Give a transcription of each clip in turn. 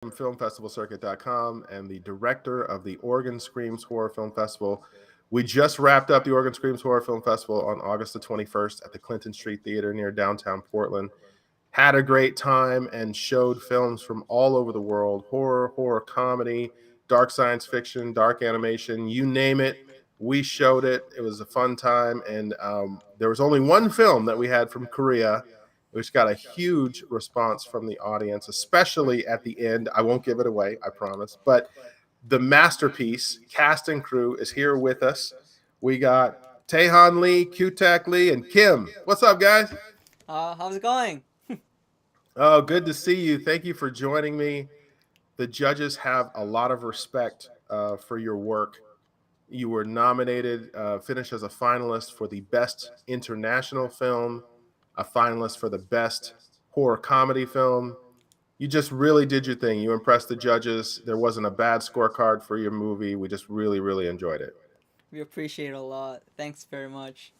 from filmfestivalcircuit.com and the director of the Oregon Screams Horror Film Festival. We just wrapped up the Oregon Screams Horror Film Festival on August the 21st at the Clinton Street Theater near downtown Portland. Had a great time and showed films from all over the world: horror, horror comedy, dark science fiction, dark animation, you name it. We showed it. It was a fun time. And there was only one film that we had from Korea, which got a huge response from the audience, especially at the end. I won't give it away, I promise. But the masterpiece cast and crew is here with us. We got Daehan Lee, Kutak Lee, and Kim. What's up, guys? How's it going? Oh, good to see you. Thank you for joining me. The judges have a lot of respect for your work. You were nominated, finished as a finalist for the Best International Film, a finalist for the Best Horror Comedy Film. You just really did your thing. You impressed the judges. There wasn't a bad scorecard for your movie. We just really, really enjoyed it. We appreciate it a lot. Thanks very much.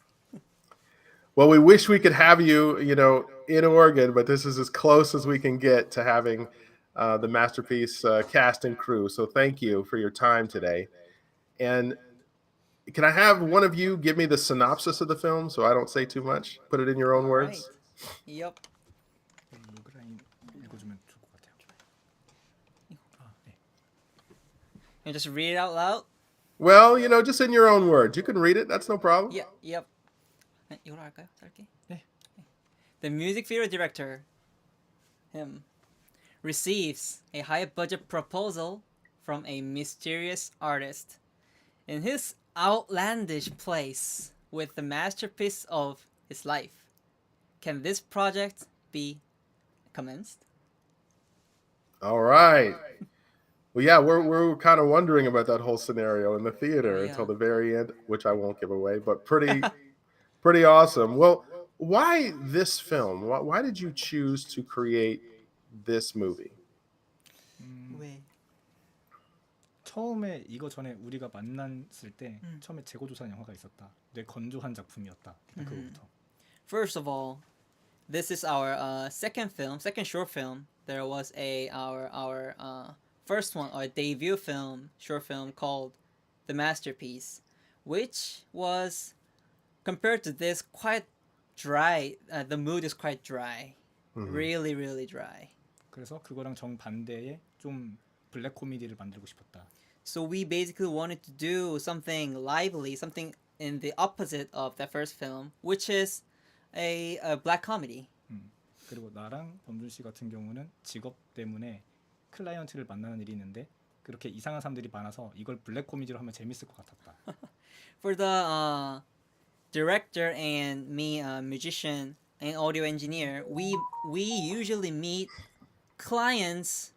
Well, we wish we could have you, in Oregon, but this is as close as we can get to having the masterpiece cast and crew. So thank you for your time today. And can I have one of you give me the synopsis of the film so I don't say too much? Put it in your own All right. words. Yep. 읽어주면 좋을 것 같아요. 네. And just read it out loud. Well, just in your own words. You can read it. That's no problem. Yeah. Yep. 이걸로 할까요? 짧게. 네. The music video director, him, receives a high-budget proposal from a mysterious artist in his outlandish place with the masterpiece of his life. Can this project be commenced? All right. Well, yeah, we're kind of wondering about that whole scenario in the theater Yeah. until the very end, which I won't give away, but pretty awesome. Well, why this film? Why did you choose to create this movie? 왜? 처음에 이거 전에 우리가 만났을 때 처음에 재고조사한 영화가 있었다. 되게 건조한 작품이었다. 그거부터. First of all, this is our second short film. There was our first one, our debut film, short film called The Masterpiece, which was, compared to this, quite dry. The mood is quite dry. Really, really dry. 그래서 그거랑 정반대의 좀 블랙 코미디를 만들고 싶었다. So we basically wanted to do something lively, something in the opposite of that first film, which is a black comedy. 그리고 나랑 범준 씨 같은 경우는 직업 때문에 클라이언트를 만나는 일이 있는데 그렇게 이상한 사람들이 많아서 이걸 블랙 코미디로 하면 재밌을 것 같았다. For the director and me, musician and audio engineer, we usually meet clients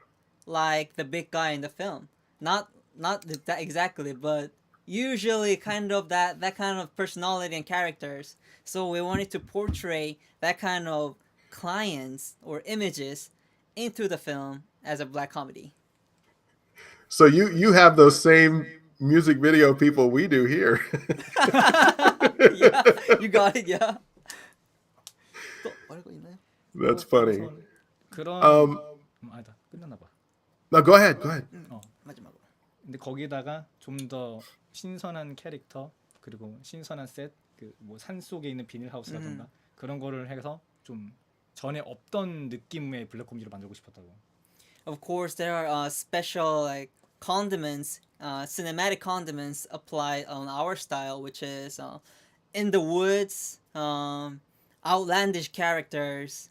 like the big guy in the film. Not that exactly, but usually kind of that kind of personality and characters. So we wanted to portray that kind of clients or images into the film as a black comedy. So you have those same music video people we do here. Yeah, you got it. Yeah. 또 말고 있나요? That's funny. 그런 아니다 끝났나 봐. No, go ahead. 마지막으로. 근데 거기다가 좀 더 신선한 캐릭터 그리고 신선한 셋, 그 뭐 산 속에 있는 비닐하우스라던가 그런 거를 해서 좀 전에 없던 느낌의 블랙 코미디로 만들고 싶었다고. Of course, there are special condiments, cinematic condiments applied on our style, which is in the woods, outlandish characters,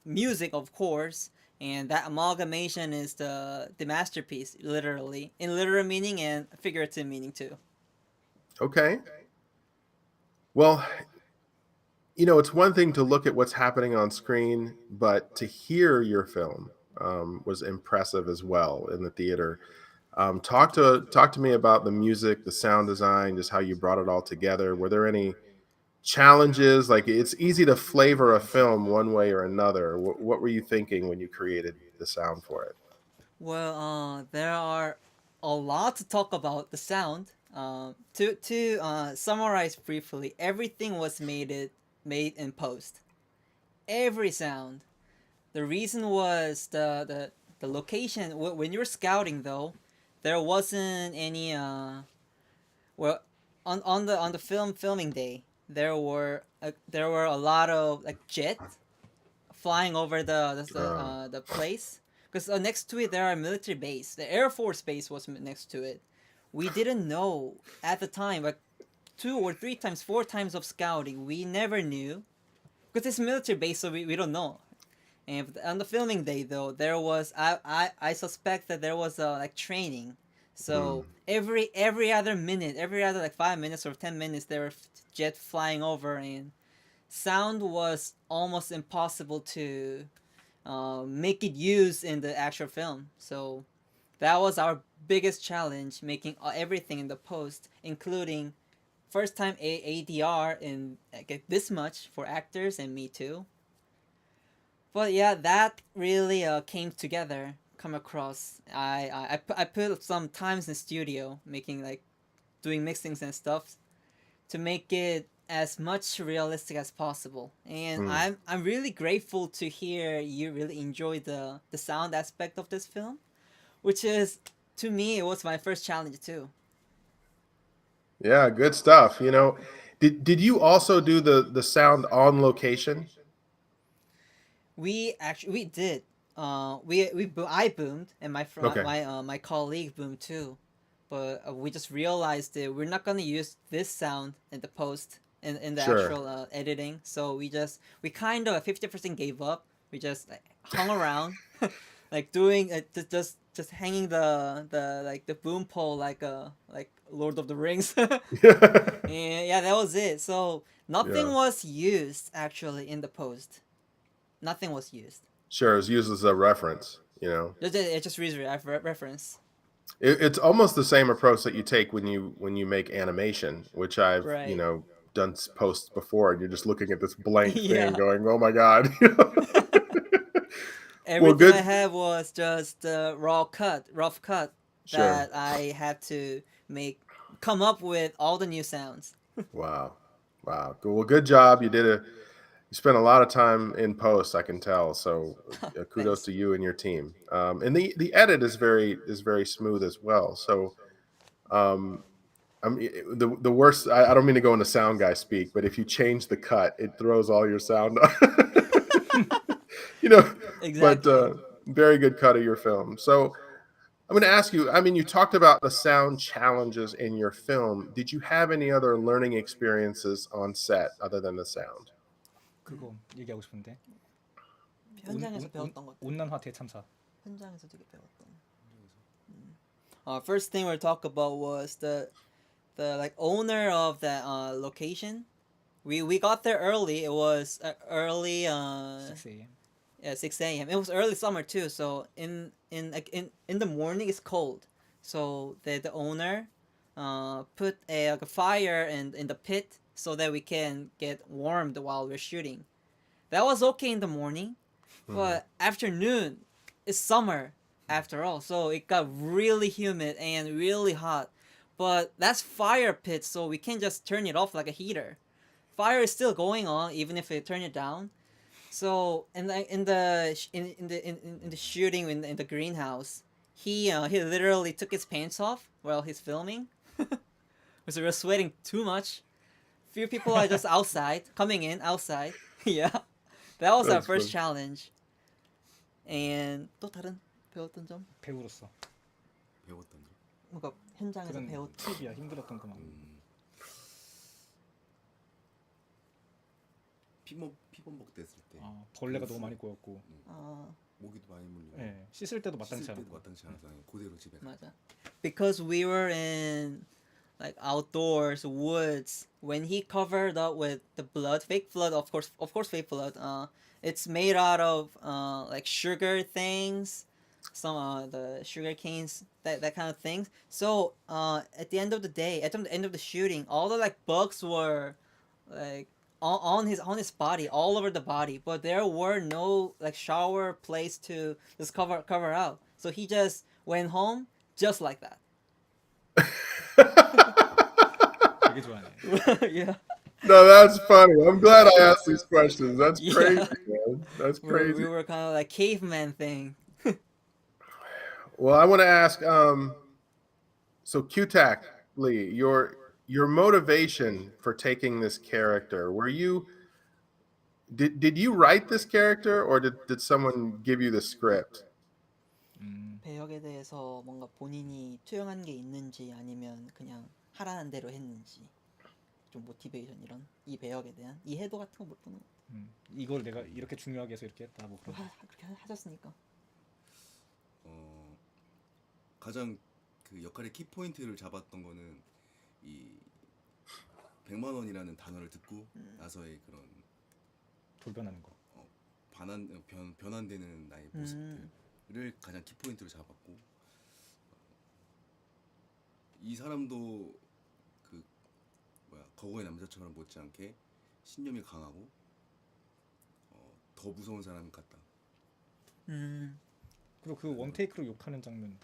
music, of course, and that amalgamation is the masterpiece, literally, in literal meaning and figurative meaning too. Okay. Well, it's one thing to look at what's happening on screen, but to hear your film was impressive as well in the theater. Talk to me about the music, the sound design, just how you brought it all together. Were there any challenges? Like, it's easy to flavor a film one way or another. What were you thinking when you created the sound for it? Well, there are a lot to talk about the sound. To summarize briefly, everything was made in post. Every sound. The reason was the the location when you were scouting though, there wasn't any well on the filming day there were a lot of like jets flying over the place because next to it there are military base. The Air Force base was next to it. We didn't know at the time, like 2 or 3 times, 4 times of scouting. We never knew because it's military base, so we don't know. And on the filming day though, there was I suspect that there was like training. So every other minute, every other like 5 minutes or 10 minutes, there were jet flying over, and sound was almost impossible to make it use in the actual film. So that was our biggest challenge, making everything in the post, including first time ADR in like this much for actors and me too. But yeah, that really came together, come across. I put some times in the studio making like doing mixings and stuff to make it as much realistic as possible. And I'm really grateful to hear you really enjoy the sound aspect of this film, which is to me it was my first challenge too. Yeah, good stuff. You know, did you also do the sound on location? We did. I boomed and Okay. my colleague boomed too, but we just realized that we're not gonna use this sound in the post in the Sure. actual editing. So we kind of 50% gave up. We just like, hung around, like doing just hanging the boom pole like Lord of the Rings. And yeah, that was it. So nothing Yeah. was used actually in the post. Nothing was used. Sure, it's used as a reference, you know. It just reads reference. It's almost the same approach that you take when you make animation, which I've, you Right. know, done posts before, and you're just looking at this blank thing Yeah. going, "Oh my God." Well, Everything I good. had was just rough cut Sure. that I had to come up with all the new sounds. Wow. Wow. Well, good job. You spent a lot of time in post, I can tell. So kudos Thanks. to you and your team. And the edit is very smooth as well. So um, the worst. I don't mean to go into sound guy speak, but if you change the cut, it throws all your sound. You know, but Exactly. very good cut of your film. So I'm going to ask you. I mean, you talked about the sound challenges in your film. Did you have any other learning experiences on set other than the sound? 그거 얘기하고 싶은데 현장에서 배웠던 것들. 온난화 대참사. 현장에서 되게 배웠던. First thing we'll talk about was the like owner of that location. We got there early. It was early 6 a.m. yeah 6 a.m. It was early summer too. So in the morning it's cold. So the owner put like a fire in the pit so that we can get warmed while we're shooting. That was okay in the morning, but afternoon it's summer after all. So it got really humid and really hot. But that's fire pit, so we can't just turn it off like a heater. Fire is still going on even if we turn it down. So in the shooting in the greenhouse, he literally took his pants off while he's filming. Because we were sweating too much. Few people are just outside, coming in outside. Yeah, that was our That's first funny. challenge. And 또 다른 배웠던 점? 배우로서 배웠던 점. 뭔가 현장에서 그런 배웠. 팁이야 힘들었던 거만. 피범벅 됐을 때 벌레가 너무 많이 꼬였고 모기도 많이 물리고 네, 씻을 때도 마땅치 씻을 때도 않고. 마땅치 않아서 그대로 집에 가. 맞아. Because we were in like outdoors, woods. When he covered up with the blood, fake blood, of course, fake blood. It's made out of like sugar things, some the sugar canes, that kind of things. So at the end of the day, at the end of the shooting, all the like bugs were like on his body, all over the body, but there were no like shower place to just cover out. So he just went home just like that. 되게 좋아하네. Yeah. No, that's funny. I'm glad I asked these questions. That's Yeah. crazy, man. That's We crazy. were kind of like caveman thing. Well, I want to ask. So QTAC Lee, your motivation for taking this character, were you did you write this character or did someone give you the script? 배역에 대해서 뭔가 본인이 투영한 게 있는지 아니면 그냥 하라는 대로 했는지 좀 모티베이션 이런 이 배역에 대한 이해도 같은 거 물어보는 거. 이걸 내가 이렇게 중요하게 해서 이렇게 했다 뭐 그런. 그렇게 하셨으니까. 가장 그 역할의 키 포인트를 잡았던 거는 이 100만 원이라는 단어를 듣고 나서의 그런 돌변하는 거. 변환되는 나의 모습들을 가장 키 포인트로 잡았고 이 사람도 그 거거의 남자처럼 못지않게 신념이 강하고 더 무서운 사람 같다. 그리고 그 원테이크로 욕하는 장면.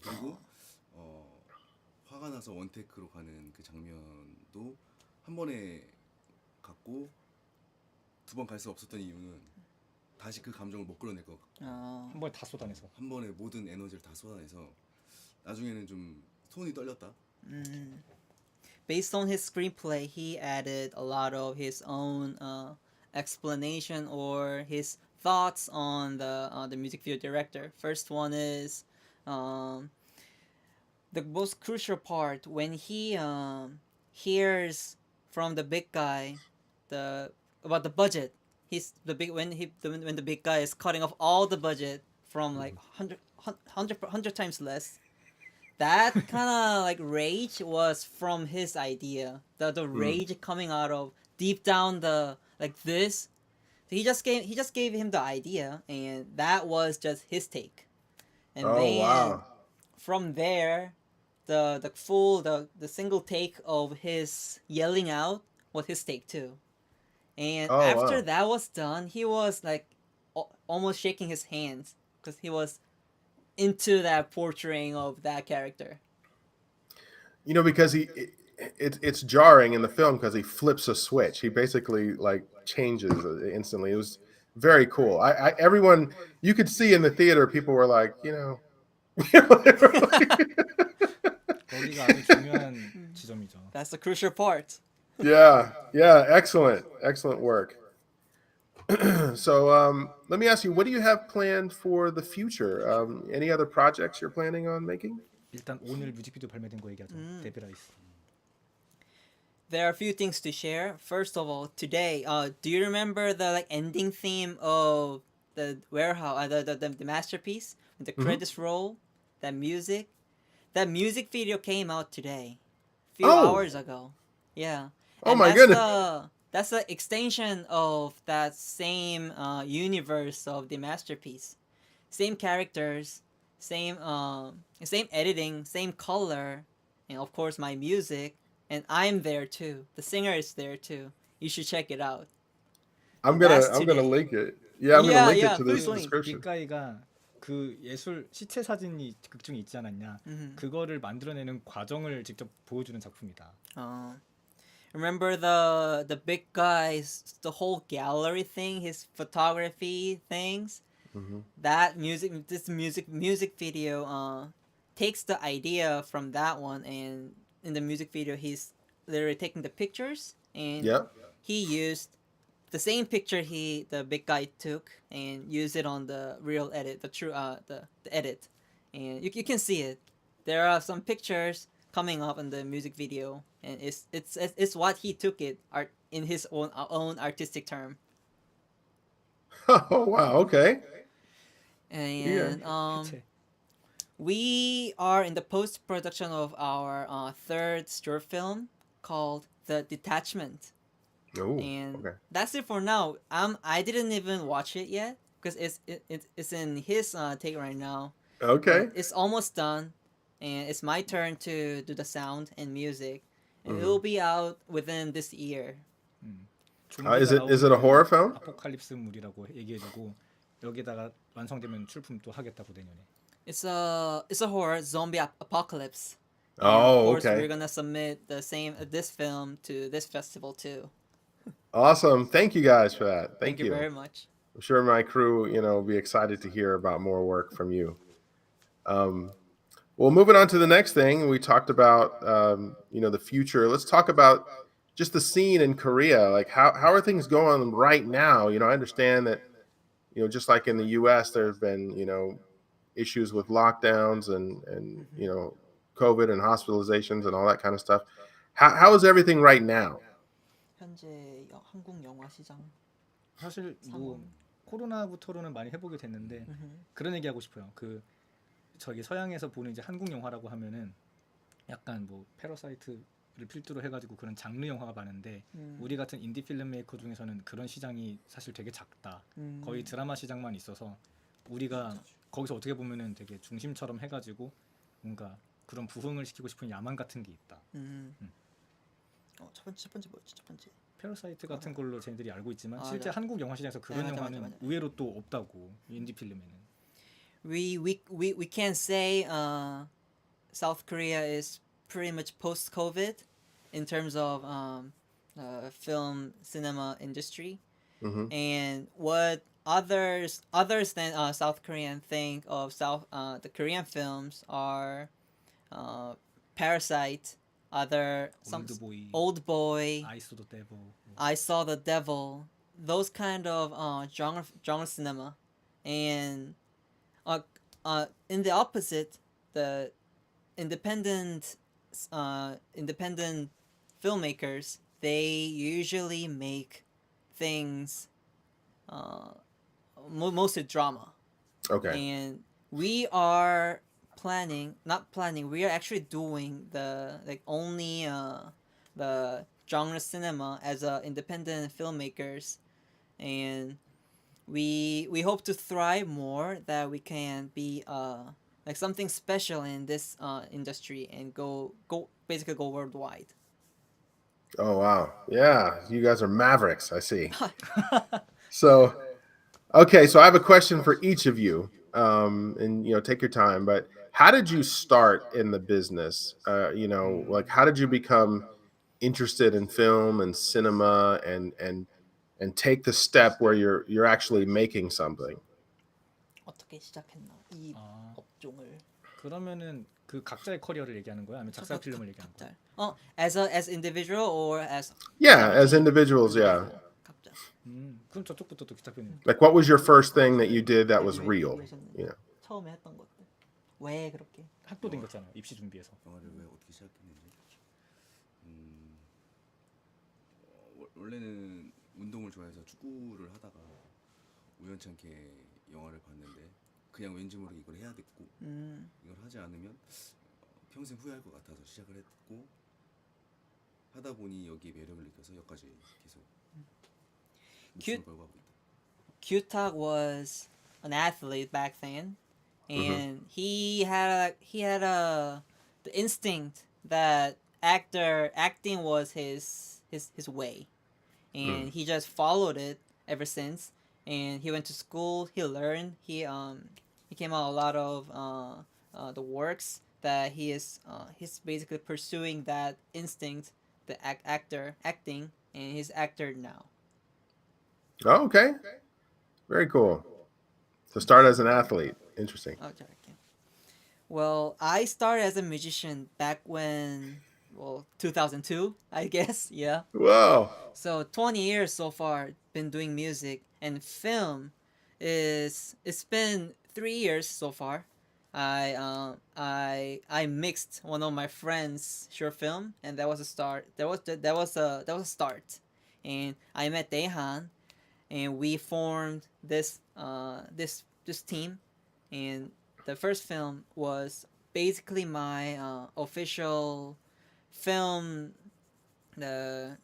그리고 화가 나서 원테이크로 가는 그 장면도 한 번에 갔고 두 번 갈 수 없었던 이유는 다시 그 감정을 못 끌어낼 것 같고 한 번에 다 쏟아내서. 한 번에 모든 에너지를 다 쏟아내서 나중에는 좀 손이 떨렸다. Based on his screenplay, he added a lot of his own explanation or his thoughts on the music video director. First one is the most crucial part when he hears from the big guy about the budget. He's the big when the big guy is cutting off all the budget from like 100 times less. That kind of like rage was from his idea. The rage coming out of deep down the like this. He just gave him the idea, and that was just his take. And then Wow. from there, the single take of his yelling out was his take too. And after wow. that was done, he was like almost shaking his hands because he was into that portraying of that character. You know, because it's jarring in the film because he flips a switch. He basically like changes instantly. It was very cool. Everyone you could see in the theater, people were like, you know, 거기가 아주 중요한 지점이죠. That's the crucial part. yeah, excellent work. So let me ask you, what do you have planned for the future? Any other projects you're planning on making? 일단 오늘 뮤직비디오 발매된 거 얘기하죠. 데뷔라이스. There are a few things to share. First of all, today, do you remember the like ending theme of the warehouse, the masterpiece, with the credits roll, that music video came out today, a few hours ago. Yeah. Oh And my goodness. That's the extension of that same universe of the masterpiece. Same characters, same editing, same color, and of course my music. And I'm there too. The singer is there too. You should check it out. I'm That's gonna today. link it. Yeah, I'm gonna link it to this please link. description. 빅가이가 그 예술 시체 사진이 극 중에 있지 않았냐. 그거를 만들어내는 과정을 직접 보여주는 작품이다. Remember the big guys, the whole gallery thing, his photography things. That this music video takes the idea from that one, and in the music video he's literally taking the pictures, and he used the same picture the big guy took and used it on the real edit, the edit, and you can see it. There are some pictures coming up in the music video, and it's what he took it in his own artistic term. Oh wow, okay. And we are in the post production of our third short film called The Detachment. Oh, And okay. that's it for now. I didn't even watch it yet because it's in his take right now. Okay. But it's almost done, and it's my turn to do the sound and music, and it will be out within this year. Is it a horror film? 아포칼립스물이라고 얘기해주고 여기다가 완성되면 출품 또 하겠다고 내년에. It's a horror zombie apocalypse. And Oh, of course, okay. we're gonna submit this film to this festival too. Awesome. Thank you guys for that. Thank you very much. I'm sure my crew, will be excited to hear about more work from you. Well, moving on to the next thing, we talked about the future. Let's talk about just the scene in Korea. Like how are things going right now? I understand that just like in the U.S., there's been issues with lockdowns and COVID and hospitalizations and all that kind of stuff. How is everything right now? 현재 한국 영화 시장 사실 뭐 상황. 코로나부터로는 많이 회복이 됐는데 그런 얘기 하고 싶어요. 그 저기 서양에서 보는 이제 한국 영화라고 하면은 약간 뭐 패러사이트를 필두로 해가지고 그런 장르 영화가 많은데 우리 같은 인디 필름 메이커 중에서는 그런 시장이 사실 되게 작다. 거의 드라마 시장만 있어서 우리가 거기서 어떻게 보면은 되게 중심처럼 해가지고 뭔가 그런 부흥을 시키고 싶은 야망 같은 게 있다. 첫 번째 뭐였지? 첫 번째. 패러사이트 같은 걸로 쟤네들이 알고 있지만 아, 실제 네. 한국 영화 시장에서 그런 네, 맞아, 영화는 맞아, 맞아. 의외로 또 없다고 인디 필름에는. We can say South Korea is pretty much post COVID in terms of film cinema industry. Hmm. And what others than South Korean think of the Korean films are Parasite, Old Boy, I Saw the Devil. I Saw the Devil, those kind of genre cinema. And in the opposite, the independent filmmakers, they usually make things mostly drama. Okay. And we are we are actually doing only the genre cinema as independent filmmakers, and we hope to thrive more, that we can be something special in this industry and go worldwide. Oh wow. Yeah, you guys are mavericks, I see. So okay, so I have a question for each of you. And take your time, but how did you start in the business? Like how did you become interested in film and cinema and take the step where you're actually making something? 어떻게 시작했나 이 아. 업종을. 그러면은 그 각자의 커리어를 얘기하는 거야? 아니면 작사 필름을 얘기하는 거야? as individual or as Yeah, as individuals, yeah. 각자. 그럼 저쪽부터 또 기타 표현. Like what was your first thing that you did that was real? 처음에 했던 것들. 왜 그렇게? 학도 댕겼잖아요. 입시 준비해서. 영화를 왜 어떻게 시작했는지. 원래는 운동을 좋아해서 축구를 하다가 우연찮게 영화를 봤는데 그냥 왠지 모르게 이걸 해야 됐고 이걸 하지 않으면 평생 후회할 것 같아서 시작을 했고 하다 보니 여기에 매력을 느껴서 여기까지 계속 목숨을 걸고 하고 있다. Q-Talk was an athlete back then, and he had the instinct that acting was his way, and he just followed it ever since. And he went to school. He learned. He came out a lot of the works that he's basically pursuing that instinct, the acting, and he's actor now. Oh, okay. Very cool. So start as an athlete. Interesting. Oh, sorry. Well, I started as a musician back when, 2002, I guess. Yeah. Whoa. So 20 years so far been doing music, and film it's been 3 years so far. I mixed one of my friends' short film, and that was a start. That was a start, and I met Daehan, and we formed this team, and the first film was basically my official film, the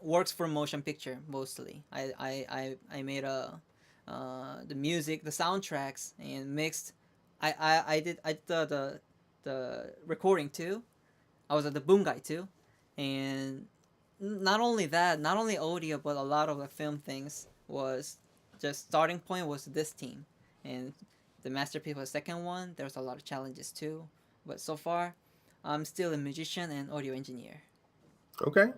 works for motion picture mostly. I made the music, the soundtracks, and mixed. I did the recording too. I was the boom guy too, and not only that, not only audio, but a lot of the film things was just starting point was this team, and the masterpiece was the second one. There was a lot of challenges too, but so far, I'm still a musician and audio engineer. Okay.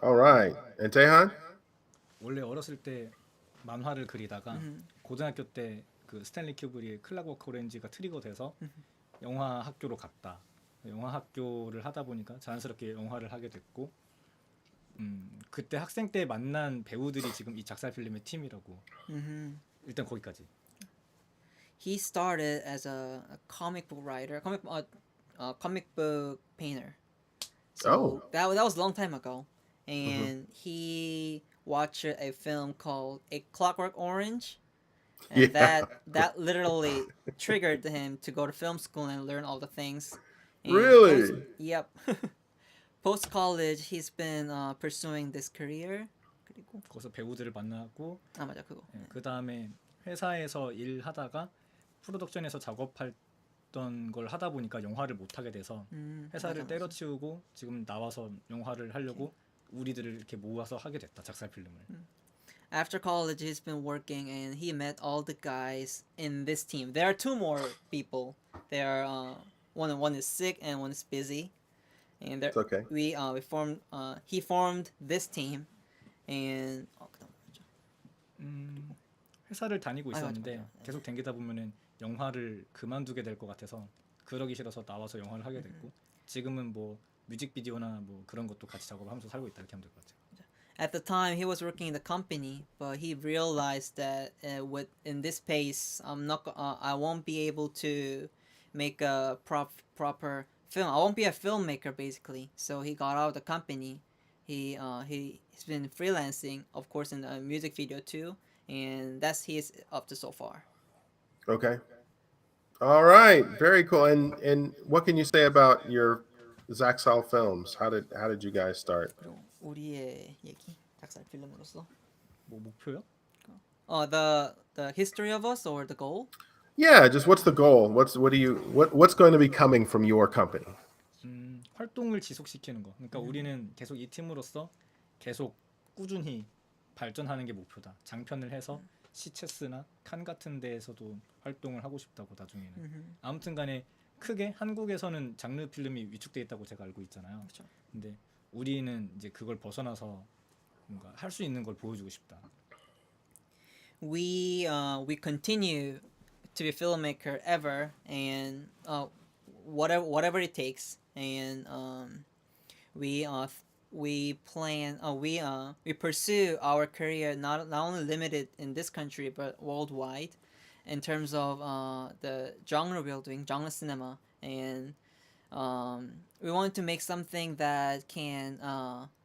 All right. And Daehan? 원래 어렸을 때 만화를 그리다가 고등학교 때 그 스탠리 큐브릭의 클락워크 오렌지가 트리거 돼서 영화 학교로 갔다. 영화 학교를 하다 보니까 자연스럽게 영화를 하게 됐고 그때 학생 때 만난 배우들이 지금 이 작살 필름의 팀이라고. 일단 거기까지. He started as a comic book writer, comic book painter. So Oh. that was a long time ago, and he watched a film called A Clockwork Orange, and Yeah. that literally triggered him to go to film school and learn all the things. And Really? yep. Post college, he's been pursuing this career. 그리고 거기서 배우들을 만나고 맞아 그거. 그 다음에 회사에서 일하다가 프로덕션에서 작업했던 걸 하다 보니까 영화를 못 하게 돼서 회사를 맞아. 때려치우고 지금 나와서 영화를 하려고 우리들을 이렇게 모아서 하게 됐다. 작살 필름을. After college, he's been working, and he met all the guys in this team. There are two more people. They are one is sick and one is busy, and It's okay. we formed. He formed this team, and 회사를 다니고 맞아, 있었는데 맞아. 계속 댕기다 보면은 영화를 그만두게 될 것 같아서 그러기 싫어서 나와서 영화를 하게 됐고 지금은 뭐 뮤직비디오나 뭐 그런 것도 같이 작업하면서 살고 있다 이렇게 하면 될 것 같아요. at the time he was working in the company, but he realized that with in this pace, I won't be able to make a proper film. I won't be a filmmaker basically. So he got out of the company. He's been freelancing, of course, in the music video too, and that's he's up to so far. Okay. All right. Very cool. And what can you say about your Zaxxal films? How did you guys start? 그리고 우리의 얘기 작살 필름으로서. 뭐 목표요? The history of us or the goal? Yeah, just what's the goal? What's going to be coming from your company? 활동을 지속시키는 거. 그러니까 우리는 계속 이 팀으로서 계속 꾸준히 발전하는 게 목표다. 장편을 해서 시체스나 칸 같은 데에서도 활동을 하고 싶다고 나중에는. 아무튼간에 크게 한국에서는 장르 필름이 위축돼 있다고 제가 알고 있잖아요. 그렇죠. 근데 우리는 이제 그걸 벗어나서 뭔가 할 수 있는 걸 보여주고 싶다. We continue to be a filmmaker ever, and whatever it takes, and we plan we pursue our career not only limited in this country but worldwide, in terms of the genre we're doing, genre cinema, and we want to make something that can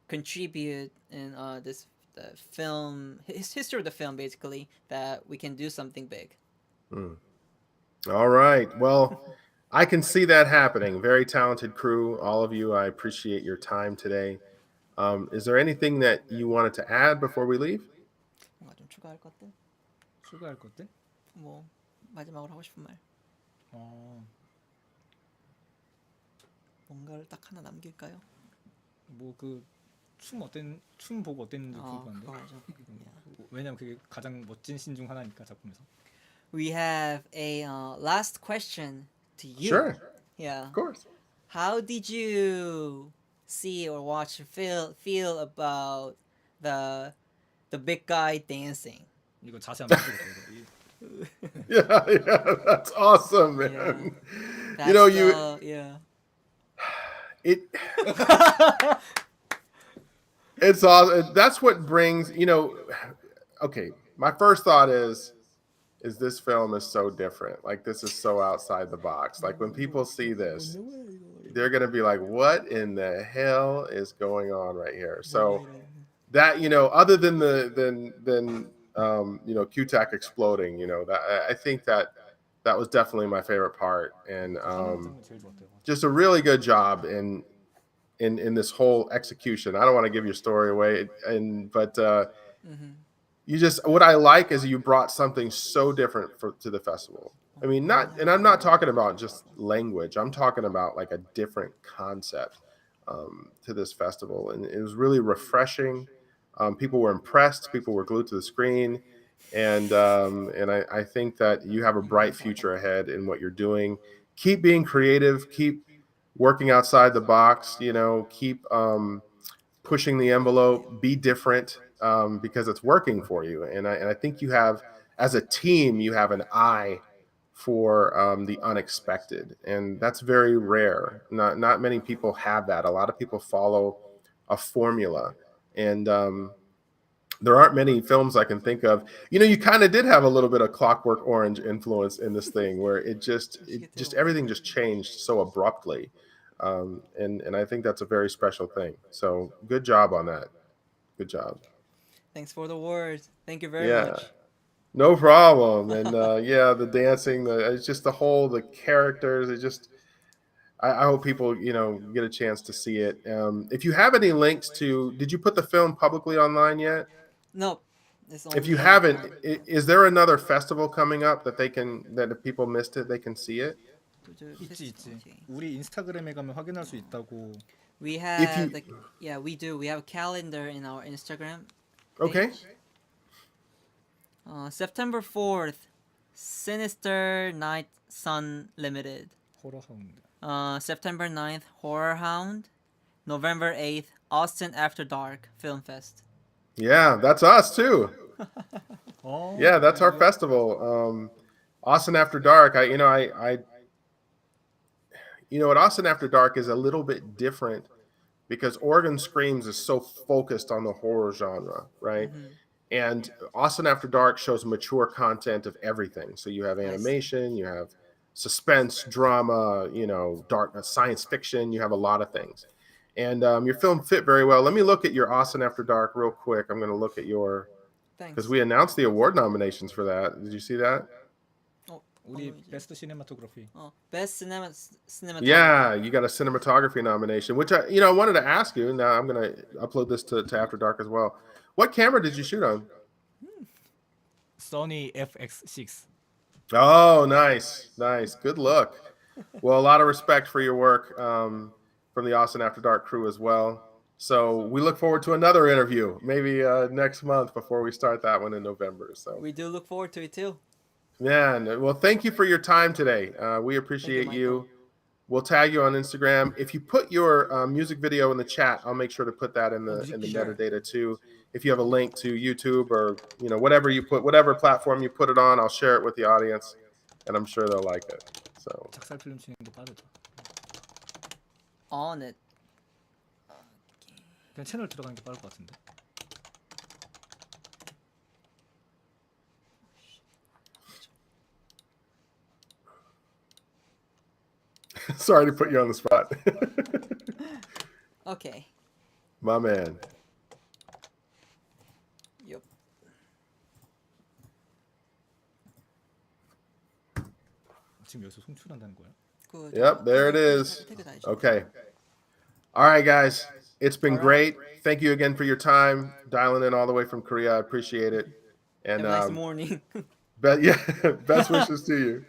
contribute in this the film history of the film, basically, that we can do something big. All right. Well, I can see that happening. Very talented crew, all of you. I appreciate your time today. Is there anything that you wanted to add before we leave? 뭔가 좀 추가할 것들? 추가할 것들? 뭐 마지막으로 하고 싶은 말? 뭔가를 딱 하나 남길까요? 뭐 그 춤 보고 어땠는지 궁금한데. 그거 알죠. 왜냐면 그게 가장 멋진 씬 중 하나니까 작품에서. We have a last question to you. Sure. Yeah. Of course. How did you see or watch feel about the big guy dancing? 이거 자세 안 보시겠어요. Yeah, that's awesome, man. That's You know, yeah. It's awesome. That's what brings, okay, my first thought is this film is so different. Like, this is so outside the box. Like, when people see this, they're going to be like, what in the hell is going on right here? So that, other than QTAC exploding, that I think that was definitely my favorite part. And just a really good job in this whole execution. I don't want to give your story away, but you just, what I like is you brought something so different to the festival. I mean, I'm not talking about just language. I'm talking about like a different concept to this festival, and it was really refreshing. People were impressed. People were glued to the screen, and I think that you have a bright future ahead in what you're doing. Keep being creative. Keep working outside the box, keep pushing the envelope, be different, because it's working for you. And I think you have as a team, you have an eye for the unexpected, and that's very rare. Not many people have that. A lot of people follow a formula, and there aren't many films I can think of. You know, you kind of did have a little bit of Clockwork Orange influence in this thing, where it just everything just changed so abruptly, and I think that's a very special thing. So good job on that. Good job. Thanks for the words. Thank you very Yeah. much. No problem. And yeah, the dancing, it's just the characters. It just, I hope people, get a chance to see it. If you have any links to, did you put the film publicly online yet? Nope. It's If you only haven't, is there another festival coming up that that if people missed it, they can see it? 있지 있지. Okay. 우리 인스타그램에 가면 확인할 수 있다고. We If have you, yeah, we do. We have a calendar in our Instagram. okay. Page. September 4th, Sinister Night Sun Limited. 호러 사운드. September 9th, Horror Hound. November 8th, Austin After Dark Film Fest. Yeah, that's us too. 어. Yeah, that's our festival. Austin After Dark. What Austin After Dark is a little bit different because Oregon Screams is so focused on the horror genre, right? Mhm. And Austin After Dark shows mature content of everything. So you have Nice. animation, you have suspense, drama, dark science fiction. You have a lot of things, and your film fit very well. Let me look at your Austin After Dark real quick. I'm going to look at your, Thanks. because we announced the award nominations for that. Did you see that? 우리 베스트 시네마토그래피. Best cinematography. Yeah, you got a cinematography nomination, which I wanted to ask you. Now I'm going to upload this to After Dark as well. What camera did you shoot on? Sony FX6. Oh, nice. Good look. Well, a lot of respect for your work from the Austin After Dark crew as well. So we look forward to another interview, maybe next month before we start that one in November. So We do look forward to it too. man, well, thank you for your time today. We appreciate Michael. you. We'll tag you on Instagram. If you put your music video in the chat, I'll make sure to put that in the Sure. metadata too. If you have a link to YouTube or whatever you put, whatever platform you put it on, I'll share it with the audience, and I'm sure they'll like it. So 작살 필름 진행도 빠르다. On it. 그냥 채널 들어가는 게 빠를 것 같은데. sorry to put you on the spot. Okay. My man. Yep. 지금 여기서 송출한다는 거야? Good. Yep, there it is. Take it out. Okay. All right, guys. It's been All right. great. Thank you again for your time, dialing in all the way from Korea. I appreciate it. And Have a nice morning. best wishes to you.